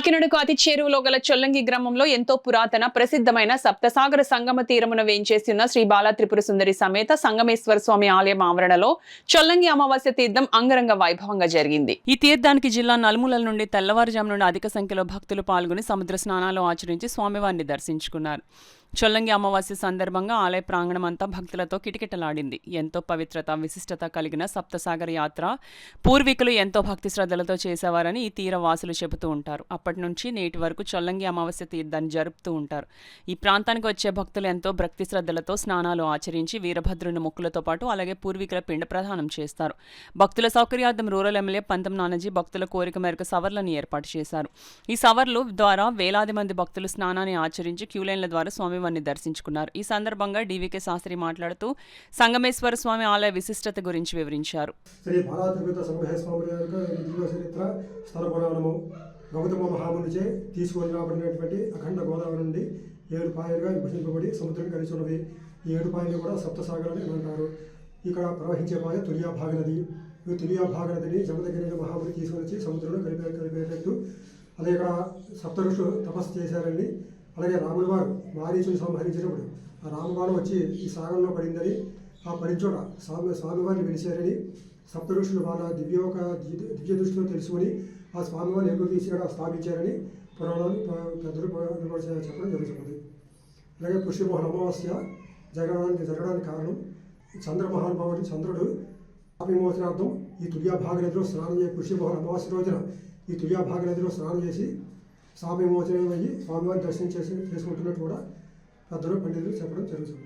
కాకినాడకు అతి చేరువలో గల చొల్లంగి గ్రామంలో ఎంతో పురాతన ప్రసిద్ధమైన సప్తసాగర సంగమ తీరమున వేంచేసి ఉన్న శ్రీ బాలా త్రిపుర సుందరి సమేత సంగమేశ్వర స్వామి ఆలయం ఆవరణలో చొల్లంగి అమావాస్య తీర్థం అంగరంగ వైభవంగా జరిగింది. ఈ తీర్థానికి జిల్లా నలుమూలల నుండి తెల్లవారుజాము నుండి అధిక సంఖ్యలో భక్తులు పాల్గొని సముద్ర స్నానాలు ఆచరించి స్వామివారిని దర్శించుకున్నారు. చొల్లంగి అమావాస్య సందర్భంగా ఆలయ ప్రాంగణం అంతా భక్తులతో కిటకిటలాడింది. ఎంతో పవిత్రత విశిష్టత కలిగిన సప్తసాగర యాత్ర పూర్వీకులు ఎంతో భక్తి శ్రద్ధలతో చేసేవారని ఈ తీర వాసులు చెబుతూ ఉంటారు. అప్పటి నుంచి నేటి వరకు చొల్లంగి అమావాస్య తీర్థాన్ని జరుపుతూ ఉంటారు. ఈ ప్రాంతానికి వచ్చే భక్తులు ఎంతో భక్తి శ్రద్ధలతో స్నానాలు ఆచరించి వీరభద్రుని మొక్కులతో పాటు అలాగే పూర్వీకుల పిండ ప్రదానం చేస్తారు. భక్తుల సౌకర్యార్థం రూరల్ ఎమ్మెల్యే పంతం నానాజీ భక్తుల కోరిక మేరకు సవర్లను ఏర్పాటు చేశారు. ఈ సవర్లు ద్వారా వేలాది మంది భక్తులు స్నానాన్ని ఆచరించి క్యూలైన్ల ద్వారా స్వామివారిని దర్శించుకున్నారు. ఈ సందర్భంగా డివికే శాస్త్రి మాట్లాడుతూ సంగమేశ్వర స్వామి ఆలయ విశిష్టత గురించి వివరించారు. శ్రీ బాలా త్రిపుర సంగమేశ్వర స్వామి యొక్క చరిత్ర స్థల పురాణము గౌతమ మహామునిచే తీసుకొని రాబడినటువంటి అఖండ గోదావరి నుండి 7 పాయలుగా విభజింపబడి సముద్రం కలిసి ఉన్నది. ఈ 7 పాయలు కూడా సప్తసాగరాలు అని అంటారు. ఇక్కడ ప్రవహించే పాయ తులియా భాగనది. ఈ తులియా భాగనదిని జమదగిరి మహాముని తీసుకొని వచ్చి సముద్రంలో కలిపేటట్టు అలాగే ఇక్కడ సప్త ఋషులు తపస్సు చేశారండి. అలాగే రాముల వారు మారీచుని సంహరించినప్పుడు ఆ రామబాణం వచ్చి ఈ సాగరంలో పడిందని ఆ పడిచోట స్వామివారిని వెలిశారని సప్త ఋషులు వాళ్ళ దివ్య దృష్టిలో తెలుసుకొని ఆ స్వామివారిని ఎగురు తీసి ఇక్కడ స్థాపించారని పురాణాలు పెద్దలు చెప్పడం జరుగుతున్నది. అలాగే పుష్యమోహన అమావాస్య జరగడానికి కారణం చంద్రమహానుభావుడి చంద్రుడు విమోచనార్థం ఈ తులియా భాగనదిలో స్నానం చేసి పుష్యమోహన అమావాస్య రోజున ఈ తులియా భాగనదిలో స్నానం చేసి శాప విమోచనం అయ్యి స్వామివారిని దర్శనం చేసుకుంటున్నట్టు కూడా పెద్దలు పండితులు చెప్పడం జరుగుతుంది.